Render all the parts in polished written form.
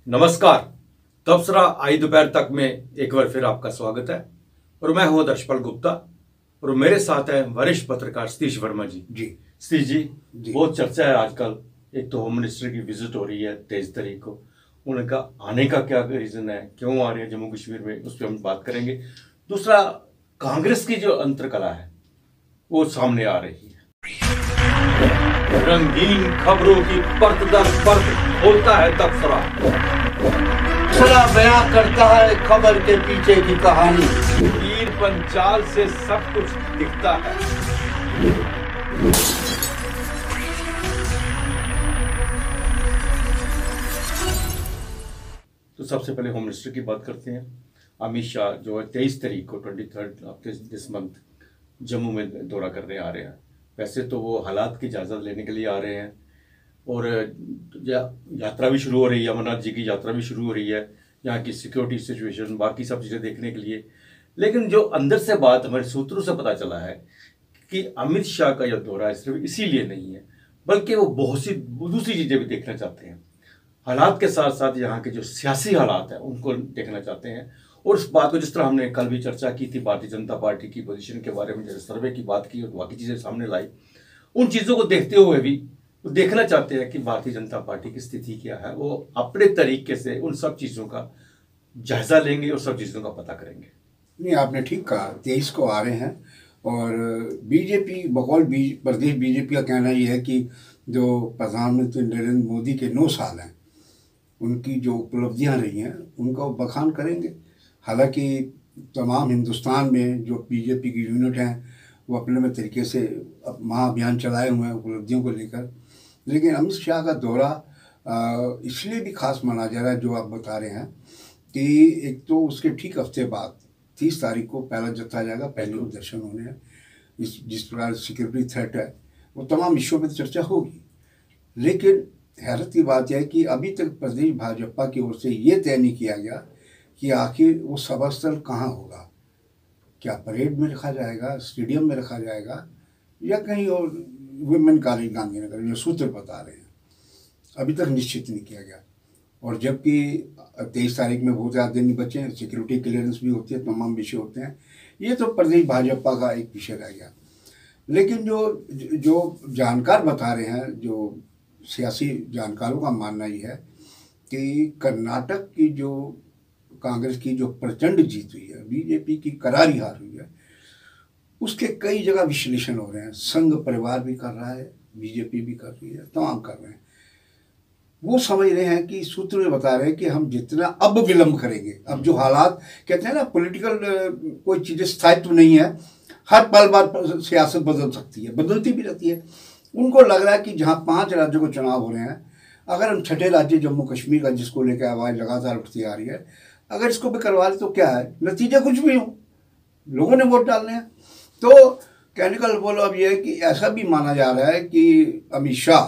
नमस्कार। तबसरा आई दोपहर तक में एक बार फिर आपका स्वागत है और मैं हूं दर्शपाल गुप्ता और मेरे साथ है वरिष्ठ पत्रकार सतीश वर्मा जी। सतीश जी, बहुत चर्चा है आजकल। एक तो होम मिनिस्टर की विजिट हो रही है 23 तारीख को, उनका आने का क्या रीजन है, क्यों आ रहे हैं जम्मू कश्मीर में, उस पर हम बात करेंगे। दूसरा, कांग्रेस की जो अंतरकला है वो सामने आ रही है। रंगीन खबरों की परत दर परत होता है तबसरा। तबसरा बयां करता है खबर के पीछे की कहानी। तीर पंचाल से सब कुछ दिखता है। तो सबसे पहले होम मिनिस्टर की बात करते हैं। अमित शाह जो है 23 तारीख को 23 दिस मंथ जम्मू में दौरा करने आ रहे हैं। वैसे तो वो हालात की इजाज़त लेने के लिए आ रहे हैं और यात्रा भी शुरू हो रही है, अमरनाथ जी की यात्रा भी शुरू हो रही है, यहाँ की सिक्योरिटी सिचुएशन, बाकी सब चीज़ें देखने के लिए। लेकिन जो अंदर से बात हमारे सूत्रों से पता चला है कि अमित शाह का यह दौरा सिर्फ इसीलिए नहीं है, बल्कि वो बहुत सी दूसरी चीज़ें भी देखना चाहते हैं। हालात के साथ साथ यहाँ के जो सियासी हालात हैं उनको देखना चाहते हैं। और उस बात को, जिस तरह हमने कल भी चर्चा की थी भारतीय जनता पार्टी की पोजीशन के बारे में, जैसे सर्वे की बात की और बाकी चीज़ें सामने लाई, उन चीज़ों को देखते हुए भी वो देखना चाहते हैं कि भारतीय जनता पार्टी की स्थिति क्या है। वो अपने तरीके से उन सब चीज़ों का जायजा लेंगे और सब चीज़ों का पता करेंगे। नहीं, आपने ठीक कहा, 23 को आ रहे हैं। और बीजेपी बकौल प्रदेश बीजेपी का कहना यह है कि जो प्रधानमंत्री नरेंद्र मोदी के 9 साल हैं, उनकी जो उपलब्धियां रही हैं उनका वो बखान करेंगे। हालांकि तमाम हिंदुस्तान में जो बीजेपी की यूनिट हैं वो अपने में तरीके से महाअभियान चलाए हुए हैं उपलब्धियों को लेकर। लेकिन अमित शाह का दौरा इसलिए भी खास माना जा रहा है, जो आप बता रहे हैं, कि एक तो उसके ठीक हफ्ते बाद 30 तारीख को पहला जत्था जाएगा, पहले वो दर्शन होने हैं। जिस प्रकार सिक्योरिटी थ्रेट है वो तमाम इश्यूओं पर चर्चा होगी। लेकिन हैरत की बात यह है कि अभी तक प्रदेश भाजपा की ओर से ये तय नहीं किया गया कि आखिर वो सभा स्थल कहाँ होगा। क्या परेड में रखा जाएगा, स्टेडियम में रखा जाएगा, या कहीं और वुमेन कॉलेज गांधीनगर, जो सूत्र बता रहे हैं, अभी तक निश्चित नहीं किया गया। और जबकि 23 तारीख में बहुत ज़्यादा दिन नहीं बचे हैं, सिक्योरिटी क्लियरेंस भी होती है, तमाम विषय होते हैं। ये तो प्रदेश भाजपा का एक विषय रह गया। लेकिन जो जानकार बता रहे हैं, जो सियासी जानकारों का मानना ये है कि कर्नाटक की जो कांग्रेस की जो प्रचंड जीत हुई है, बीजेपी की करारी हार हुई है, उसके कई जगह विश्लेषण हो रहे हैं। संघ परिवार भी कर रहा है, बीजेपी भी कर रही है, तमाम कर रहे हैं। वो समझ रहे हैं कि सूत्र में बता रहे हैं कि हम जितना अब विलंब करेंगे, अब जो हालात कहते हैं ना, पॉलिटिकल कोई चीज़ें स्थायित्व नहीं है, हर पल बाद सियासत बदल सकती है, बदलती भी रहती है। उनको लग रहा है कि जहाँ 5 राज्यों को चुनाव हो रहे हैं, अगर हम छठे राज्य जम्मू कश्मीर का, जिसको लेकर आवाज़ लगातार उठती आ रही है, अगर इसको भी करवा ले तो क्या है, नतीजा कुछ भी हो, लोगों ने वोट डालने हैं। तो कहने का बोलो अब यह है कि ऐसा भी माना जा रहा है कि अमित शाह,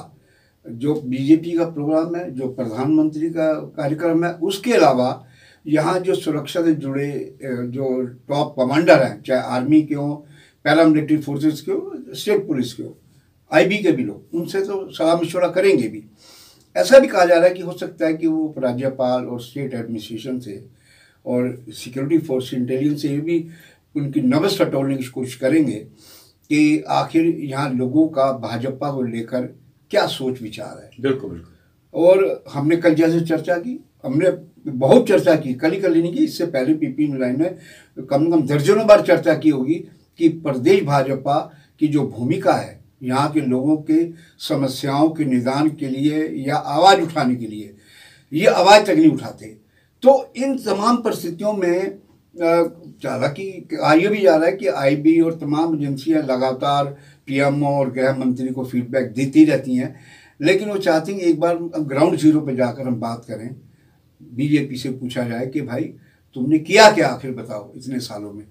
जो बीजेपी का प्रोग्राम है, जो प्रधानमंत्री का कार्यक्रम है, उसके अलावा यहाँ जो सुरक्षा से जुड़े जो टॉप कमांडर हैं, चाहे आर्मी के हों, पैरामिलिट्री फोर्सेस के हो, स्टेट पुलिस के हो, IB के भी लोग, उनसे तो सलाह मशवरा करेंगे भी। ऐसा भी कहा जा रहा है कि हो सकता है कि वो राज्यपाल और स्टेट एडमिनिस्ट्रेशन से और सिक्योरिटी फोर्स इंटेलिजेंस से भी उनकी नब्ज़ टटोलने की कोशिश करेंगे कि आखिर यहाँ लोगों का भाजपा को लेकर क्या सोच विचार है। बिल्कुल बिल्कुल। और हमने कल जैसे चर्चा की, हमने बहुत चर्चा की, कल ही नहीं की, इससे पहले PP लाइन में कम से कम दर्जनों बार चर्चा की होगी कि प्रदेश भाजपा की जो भूमिका है यहाँ के लोगों के समस्याओं के निदान के लिए या आवाज़ उठाने के लिए, ये आवाज़ तक नहीं उठाते। तो इन तमाम परिस्थितियों में हालांकि ये भी जा रहा है कि IB और तमाम एजेंसियां लगातार PMO और गृह मंत्री को फीडबैक देती रहती हैं, लेकिन वो चाहती हैं एक बार ग्राउंड जीरो पे जाकर हम बात करें, बीजेपी से पूछा जाए कि भाई तुमने किया क्या, आखिर बताओ इतने सालों में।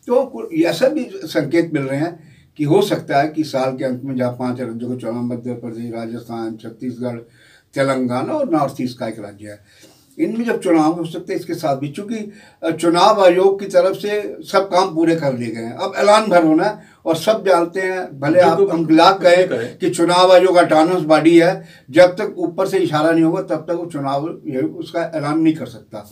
तो ऐसा भी संकेत मिल रहे हैं कि हो सकता है कि साल के अंत में जहाँ 5 राज्यों को चुनाव, मध्य प्रदेश, राजस्थान, छत्तीसगढ़, तेलंगाना और नॉर्थ ईस्ट का एक राज्य है, इनमें जब चुनाव हो सकते हैं इसके साथ भी, चूंकि चुनाव आयोग की तरफ से सब काम पूरे कर लिए गए हैं, अब ऐलान भर होना है और सब जानते हैं, भले आप बिल्कुल, हम लाख करें। कहें कि चुनाव आयोग ऑटोनमस बॉडी है, जब तक ऊपर से इशारा नहीं होगा तब तक वो चुनाव उसका ऐलान नहीं कर सकता।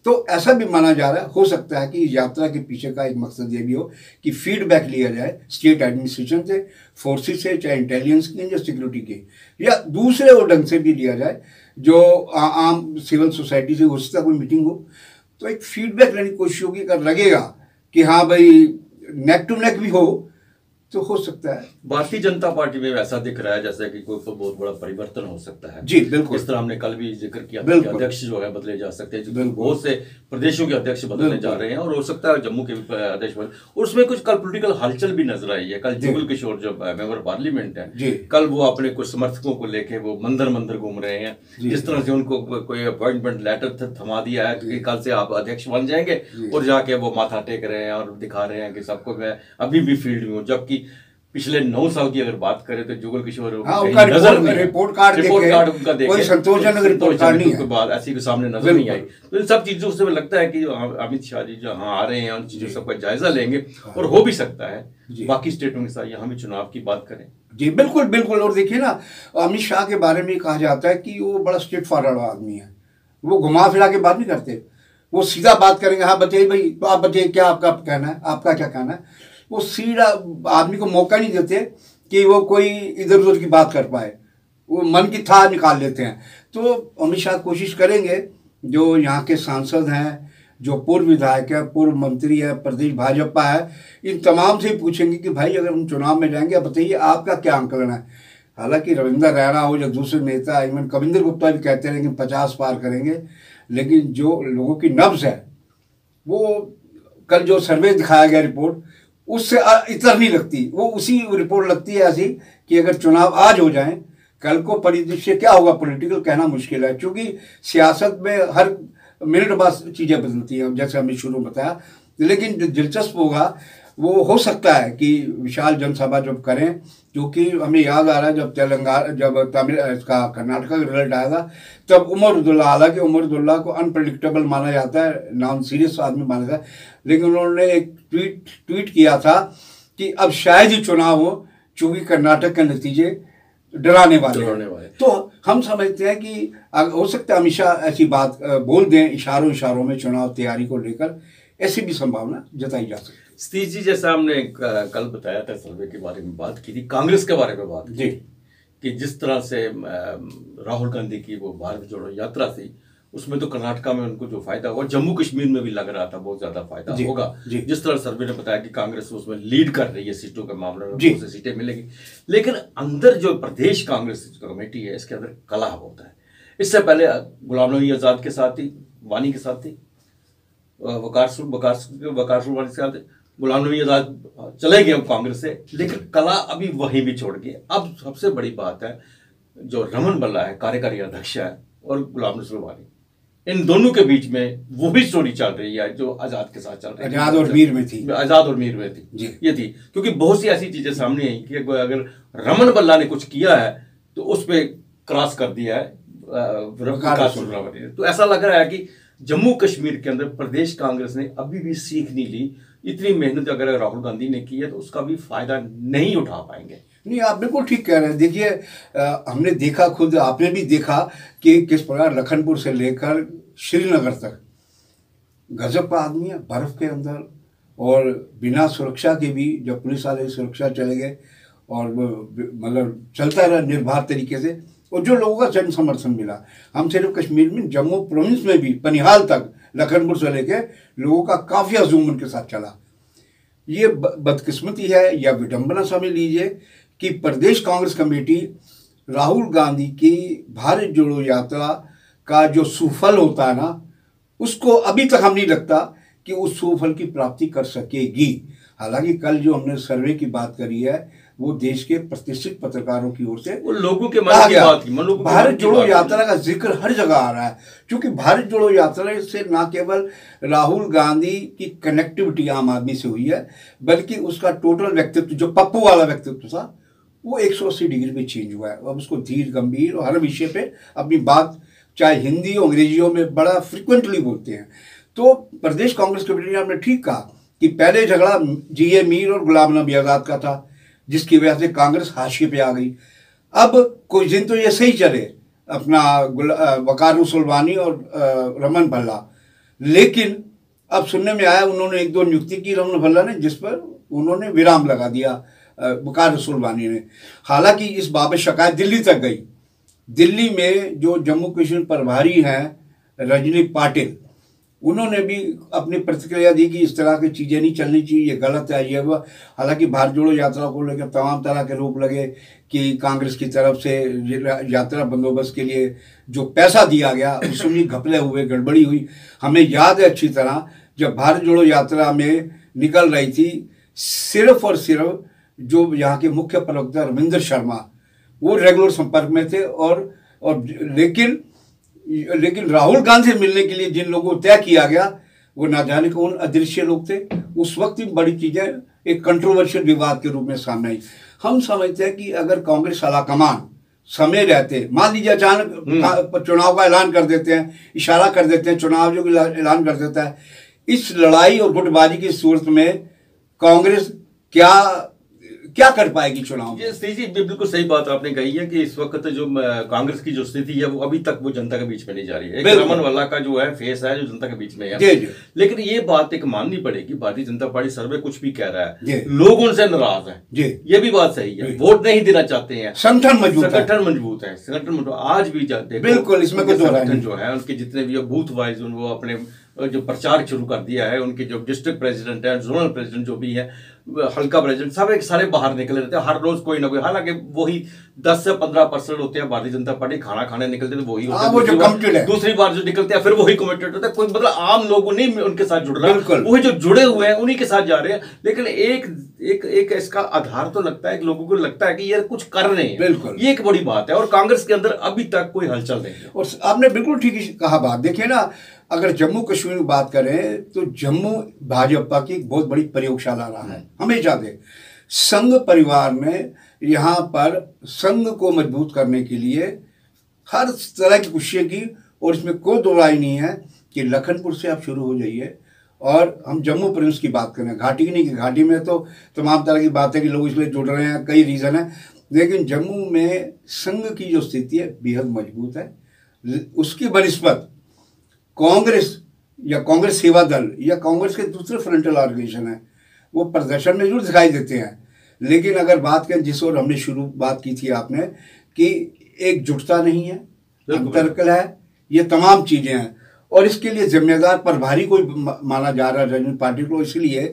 तो ऐसा भी माना जा रहा है, हो सकता है कि इस यात्रा के पीछे का एक मकसद ये भी हो कि फीडबैक लिया जाए स्टेट एडमिनिस्ट्रेशन से, फोर्सेस से, चाहे इंटेलिजेंस की या सिक्योरिटी की, या दूसरे वो ढंग से भी लिया जाए जो आम सिविल सोसाइटी से हो सकता है कोई मीटिंग हो, तो एक फीडबैक लेने की कोशिश होगी। अगर लगेगा कि हाँ भाई नेक टू नेक भी हो तो हो सकता है। भारतीय जनता पार्टी में ऐसा दिख रहा है जैसे कि कोई तो बहुत बड़ा परिवर्तन हो सकता है। जी बिल्कुल, इस तरह हमने कल भी जिक्र किया, अध्यक्ष जो है बदले जा सकते हैं, बहुत से प्रदेशों के अध्यक्ष बदलने जा रहे हैं, और हो सकता है जम्मू के अध्यक्ष बदले। और उसमें कुछ कल पॉलिटिकल हलचल भी नजर आई है। कल जुगल किशोर जो मेंबर पार्लियामेंट है, कल वो अपने कुछ समर्थकों को लेके वो मंदिर मंदिर घूम रहे हैं, जिस तरह से उनको कोई अपॉइंटमेंट लेटर थमा दिया है कि कल से आप अध्यक्ष बन जाएंगे, और जाके वो माथा टेक रहे हैं और दिखा रहे हैं कि सबको मैं अभी भी फील्ड में हूँ। जबकि पिछले 9 साल की अगर बात करें तो जुगल किशोर रिपोर्ट कार्ड उनका देखे कोई संतोषजनक रिपोर्ट कार्ड नहीं है, बात ऐसी के सामने नजर नहीं आई। तो इन सब चीजों से लगता है कि अमित शाह जी जहाँ आ रहे हैं उन चीजों सबका जायजा लेंगे, और हो भी सकता है बाकी स्टेटों के साथ यहाँ भी चुनाव की बात करें। जी बिल्कुल बिल्कुल। और देखिए ना, अमित शाह के बारे में कहा जाता है कि वो बड़ा स्ट्रेट फॉरवर्ड आदमी है, वो घुमा फिरा के बात नहीं करते, वो सीधा बात करेंगे। हाँ बताइए भाई, तो आप बताइए क्या आपका कहना है, आपका क्या कहना है। वो सीधा आदमी को मौका नहीं देते कि वो कोई इधर उधर की बात कर पाए, वो मन की था निकाल लेते हैं। तो अमित शाह कोशिश करेंगे, जो यहाँ के सांसद हैं, जो पूर्व विधायक है, पूर्व मंत्री है, प्रदेश भाजपा है, इन तमाम से पूछेंगे कि भाई अगर हम चुनाव में जाएंगे आप बताइए आपका क्या आंकलन है। हालांकि रविंद्र रैना हो या दूसरे नेता, इवन कविंदर गुप्ता भी कहते हैं कि 50 पार करेंगे, लेकिन जो लोगों की नब्ज है वो कल जो सर्वे दिखाया गया रिपोर्ट, उससे इतर नहीं लगती, वो उसी रिपोर्ट लगती है ऐसी कि अगर चुनाव आज हो जाएं, कल को परिदृश्य क्या होगा पॉलिटिकल कहना मुश्किल है, क्योंकि सियासत में हर मिनट बाद चीज़ें बदलती हैं, जैसे हमने शुरू में बताया। लेकिन जो दिलचस्प होगा वो हो सकता है कि विशाल जनसभा जब करें, क्योंकि हमें याद आ रहा है जब तमिल इसका कर्नाटक का रिजल्ट आया था, तब उमर अब्दुल्ला, हालांकि उमर अब्दुल्ला को अनप्रेडिक्टेबल माना जाता है, नॉन सीरियस आदमी माना जाता है, लेकिन उन्होंने एक ट्वीट किया था कि अब शायद ही चुनाव हो, चूंकि कर्नाटक के नतीजे डराने वाले। तो हम समझते हैं कि हो सकता है अमित शाह ऐसी बात बोल दें इशारों में चुनाव तैयारी को लेकर, ऐसी भी संभावना जताई जा सकती है। सतीश जी, जैसा हमने कल बताया था, सर्वे के बारे में बात की थी, कांग्रेस के बारे में बात की कि जिस तरह से राहुल गांधी की वो भारत जोड़ो यात्रा थी, उसमें तो कर्नाटका में उनको जो फायदा हुआ, जम्मू कश्मीर में भी लग रहा था बहुत ज्यादा फायदा होगा। जिस तरह सर्वे ने बताया कि कांग्रेस उसमें लीड कर रही है सीटों के मामले में, बहुत सी सीटें मिलेगी, लेकिन अंदर जो प्रदेश कांग्रेस कमेटी है इसके अंदर कलह होता है। इससे पहले गुलाम नबी आजाद के साथ थी, वानी के साथ थी, वकारसुर वानी के साथ, गुलाम नबी आजाद चले गए कांग्रेस से, लेकिन कला अभी वही भी छोड़ गए। अब सबसे बड़ी बात है जो रमन बल्ला है, कार्यकारी अध्यक्ष है, और गुलाम नबी वानी, इन दोनों के बीच में वो भी स्टोरी चल रही है जो आजाद के साथ चल रही है, आजाद और मीर में थी ये थी, क्योंकि बहुत सी ऐसी चीजें सामने आई कि अगर रमन बल्ला ने कुछ किया है तो उस पर क्रॉस कर दिया है तो ऐसा लग रहा है कि जम्मू कश्मीर के अंदर प्रदेश कांग्रेस ने अभी भी सीख नहीं ली। इतनी मेहनत अगर राहुल गांधी ने की है तो उसका भी फायदा नहीं उठा पाएंगे। नहीं, आप बिल्कुल ठीक कह रहे हैं। देखिए, हमने देखा, खुद आपने भी देखा कि किस प्रकार लखनपुर से लेकर श्रीनगर तक गजब का आदमी है, बर्फ के अंदर, और बिना सुरक्षा के भी जब पुलिस वाले सुरक्षा चले गए और मतलब चलता रहा निर्बाध तरीके से, और जो लोगों का जन समर्थन मिला। हम सिर्फ कश्मीर में, जम्मू प्रोविंस में भी बनिहाल तक, लखनपुर से लेके लोगों का काफ़ी हजूम उनके साथ चला। ये बदकिस्मती है या विडंबना समझ लीजिए कि प्रदेश कांग्रेस कमेटी राहुल गांधी की भारत जोड़ो यात्रा का जो सुफल होता है ना, उसको अभी तक हम नहीं लगता कि उस सुफल की प्राप्ति कर सकेगी। हालांकि कल जो हमने सर्वे की बात करी है वो देश के प्रतिष्ठित पत्रकारों की ओर से लोगों के मन की बात की, भारत जोड़ो यात्रा का जिक्र हर जगह आ रहा है, क्योंकि भारत जोड़ो यात्रा से न केवल राहुल गांधी की कनेक्टिविटी आम आदमी से हुई है, बल्कि उसका टोटल व्यक्तित्व, जो पप्पू वाला व्यक्तित्व था, वो 180 डिग्री पे चेंज हुआ है। अब उसको धीर गंभीर और हर विषय पे अपनी बात, चाहे हिंदी अंग्रेजियों में, बड़ा फ्रिक्वेंटली बोलते हैं। तो प्रदेश कांग्रेस कमेटी ने आपने ठीक कहा कि पहले झगड़ा जीए मीर और गुलाम नबी आज़ाद का था, जिसकी वजह से कांग्रेस हाशिए पे आ गई। अब कुछ दिन तो ये सही चले, अपना वकार रसूलवानी और रमन भल्ला, लेकिन अब सुनने में आया उन्होंने एक दो नियुक्ति की रमन भल्ला ने, जिस पर उन्होंने विराम लगा दिया वकार रसूलवानी ने। हालांकि इस बाबत शिकायत दिल्ली तक गई। दिल्ली में जो जम्मू कश्मीर प्रभारी हैं रजनी पाटिल, उन्होंने भी अपनी प्रतिक्रिया दी कि इस तरह की चीज़ें नहीं चलनी चाहिए, ये गलत है, ये वह। हालांकि भारत जोड़ो यात्रा को लेकर तमाम तरह के रोप लगे कि कांग्रेस की तरफ से यात्रा बंदोबस्त के लिए जो पैसा दिया गया उसमें भी घपले हुए, गड़बड़ी हुई। हमें याद है अच्छी तरह, जब भारत जोड़ो यात्रा में निकल रही थी, सिर्फ और सिर्फ जो यहाँ के मुख्य प्रवक्ता रविंद्र शर्मा, वो रेगुलर संपर्क में थे और लेकिन राहुल गांधी से मिलने के लिए जिन लोगों को तय किया गया वो ना जाने कौन अदृश्य लोग थे। उस वक्त भी बड़ी चीजें एक कंट्रोवर्शियल विवाद के रूप में सामने आई। हम समझते हैं कि अगर कांग्रेस आलाकमान समय रहते, मान लीजिए अचानक चुनाव का ऐलान कर देते हैं, इशारा कर देते हैं, चुनाव जो ऐलान कर देता है, इस लड़ाई और गुटबाजी की सूरत में कांग्रेस क्या कर पाएगी चुनाव में? जी बिल्कुल सही बात आपने कही है कि इस वक्त जो कांग्रेस की जो स्थिति है वो अभी तक वो जनता के बीच में नहीं जा रही है। एक रमन भल्ला का जो है फेस है जो जनता के बीच में है। जी। लेकिन ये बात एक माननी पड़ेगी, भारतीय जनता पार्टी सर्वे कुछ भी कह रहा है, लोग उनसे नाराज है, ये भी बात सही है, वोट नहीं देना चाहते हैं, संगठन मजबूत है, आज भी जाते हैं। बिल्कुल, इसमें कोई संगठन जो है उनके जितने भी बूथ वाइज वो अपने जो प्रचार शुरू कर दिया है, उनके जो डिस्ट्रिक्ट प्रेसिडेंट है, जोनल प्रेसिडेंट जो भी है, हल्का प्रेसिडेंट, सब एक सारे बाहर निकले रहते हैं हर रोज कोई ना कोई। हालांकि वही 10 से 15% होते हैं भारतीय जनता पार्टी खाना खाने निकलते हैं, वही होते हैं। दूसरी बार जो निकलते हैं फिर वही कमेंटेटर होते हैं, कोई मतलब आम लोग नहीं उनके साथ जुड़ रहा, वही जो जुड़े हुए हैं उन्हीं के साथ जा रहे हैं। लेकिन एक इसका आधार तो लगता है कि लोगों को लगता है कि ये कुछ कर रहे हैं, बिल्कुल ये एक बड़ी बात है। और कांग्रेस के अंदर अभी तक कोई हलचल नहीं है। और आपने बिल्कुल ठीक कहा बात। देखिए ना, अगर जम्मू कश्मीर की बात करें तो जम्मू भाजपा की एक बहुत बड़ी प्रयोगशाला रहा है हमेशा से। संघ परिवार में यहाँ पर संघ को मजबूत करने के लिए हर तरह की कोशिशें की, और इसमें कोई दो राय नहीं है कि लखनपुर से आप शुरू हो जाइए। और हम जम्मू प्रोविंस की बात करें, घाटी की नहीं, कि घाटी में तो तमाम तरह की बातें कि लोग इसलिए जुड़ रहे हैं, कई रीज़न है, लेकिन जम्मू में संघ की जो स्थिति है बेहद मजबूत है। उसकी बनिस्बत कांग्रेस या कांग्रेस सेवा दल या कांग्रेस के दूसरे फ्रंटल ऑर्गेनाइजेशन है, वो प्रदर्शन में जरूर दिखाई देते हैं। लेकिन अगर बात करें जिस और हमने शुरू बात की थी आपने, कि एकजुटता नहीं है, अंतरकल है, ये तमाम चीज़ें हैं। और इसके लिए जिम्मेदार प्रभारी को माना जा रहा है राजनीतिक पार्टी को, इसलिए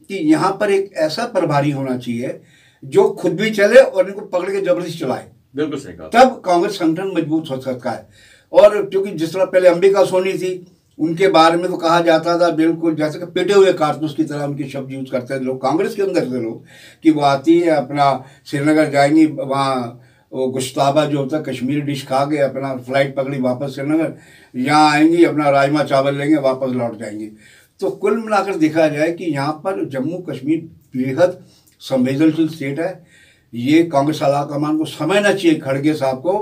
कि यहाँ पर एक ऐसा प्रभारी होना चाहिए जो खुद भी चले और इनको पकड़ के जबरदस्ती चलाए। बिल्कुल सही कहा। तब कांग्रेस संगठन मजबूत हो सकता है। और क्योंकि जिस तरह पहले अंबिका सोनी थी, उनके बारे में तो कहा जाता था बिल्कुल जैसे कि पिटे हुए कारतूस की तरह उनके शब्द यूज करते थे लोग, कांग्रेस के अंदर से लोग, कि वो आती है अपना श्रीनगर जाएंगी, वहाँ वो गुश्ताबा जो होता है कश्मीरी डिश खा के अपना फ्लाइट पकड़ी वापस श्रीनगर, यहाँ आएंगी अपना राजमा चावल लेंगे वापस लौट जाएंगी। तो कुल मिलाकर देखा जाए कि यहाँ पर जम्मू कश्मीर बेहद संवेदनशील स्टेट है। ये कांग्रेस आलाकमान को समझना चाहिए, खड़गे साहब को,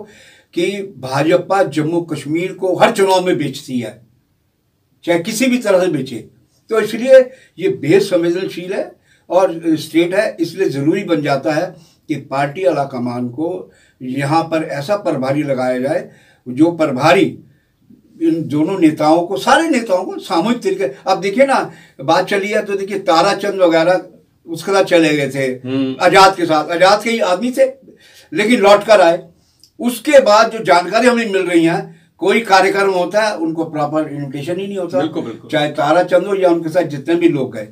कि भाजपा जम्मू कश्मीर को हर चुनाव में बेचती है, चाहे किसी भी तरह से बेचे। तो इसलिए ये बेहद संवेदनशील है और स्टेट है, इसलिए ज़रूरी बन जाता है कि पार्टी आलाकमान को यहाँ पर ऐसा प्रभारी लगाया जाए जो प्रभारी इन दोनों नेताओं को, सारे नेताओं को सामूहिक तरीके। अब देखिए ना, बात चली है तो देखिए ताराचंद वगैरह उसके साथ चले गए थे, आज़ाद के साथ, आज़ाद के ही आदमी थे लेकिन लौट कर आए। उसके बाद जो जानकारी हमें मिल रही है, कोई कार्यक्रम होता है उनको प्रॉपर इन्विटेशन ही नहीं होता, बिल्कुल। चाहे ताराचंद हो या उनके साथ जितने भी लोग गए।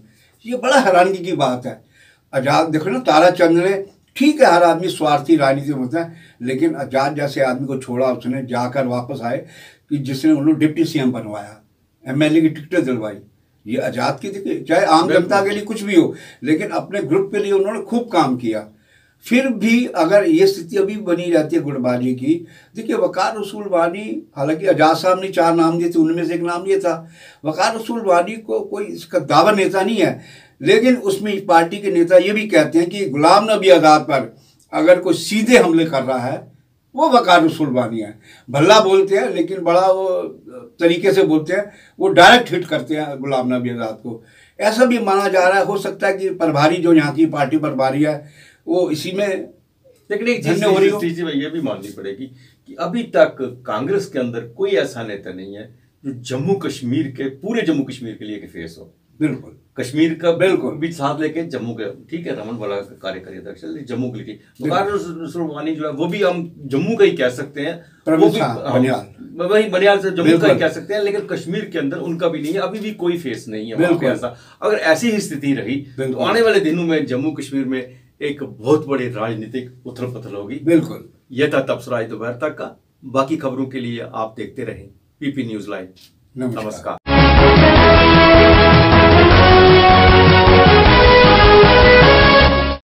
ये बड़ा हैरानगी की बात है। आज़ाद देखो ना, ताराचंद ने, ठीक है हर आदमी स्वार्थी राजनीति में होता है, लेकिन आज़ाद जैसे आदमी को छोड़ा, उसने जाकर वापस आए कि जिसने उन्होंने डिप्टी सीएम बनवाया, एमएलए की टिकटें दिलवाई। ये आज़ाद की देखिए, चाहे आम जनता के लिए कुछ भी हो, लेकिन अपने ग्रुप के लिए उन्होंने खूब काम किया। फिर भी अगर ये स्थिति अभी बनी रहती है गुटबाजी की, देखिए वकार रसूलवानी, हालांकि आज़ाद साहब ने 4 नाम दिए थे, उनमें से एक नाम ये था। वकार रसूलवानी को कोई इसका दावा नेता नहीं है, लेकिन उसमें पार्टी के नेता ये भी कहते हैं कि गुलाम नबी आज़ाद पर अगर कोई सीधे हमले कर रहा है वो वकार रसूलवानी है। भल्ला बोलते हैं लेकिन बड़ा वो तरीके से बोलते हैं, वो डायरेक्ट हिट करते हैं गुलाम नबी आज़ाद को। ऐसा भी माना जा रहा है, हो सकता है कि प्रभारी जो यहाँ की पार्टी प्रभारी है वो इसी में, लेकिन एक चीज ये भी माननी पड़ेगी कि अभी तक कांग्रेस के अंदर कोई ऐसा नेता नहीं है जो जम्मू कश्मीर के, पूरे जम्मू कश्मीर के लिए एक फेस हो। बिल्कुल कश्मीर का बिल्कुल भी साथ लेके जम्मू के, ठीक है, रमन वाला कार्यकारी अध्यक्ष जम्मू के लिए, वानी जो है वो भी हम जम्मू का ही कह सकते हैं, वो भी वही बनियाल से जम्मू का ही कह सकते हैं, लेकिन कश्मीर के अंदर उनका भी नहीं है, अभी भी कोई फेस नहीं है वहां पे ऐसा। अगर ऐसी ही स्थिति रही तो आने वाले दिनों में जम्मू कश्मीर में एक बहुत बड़ी राजनीतिक उथल पुथल होगी। बिल्कुल। यह था तबसरा दोपहर तक का। बाकी खबरों के लिए आप देखते रहें पीपी न्यूज लाइव। नमस्कार।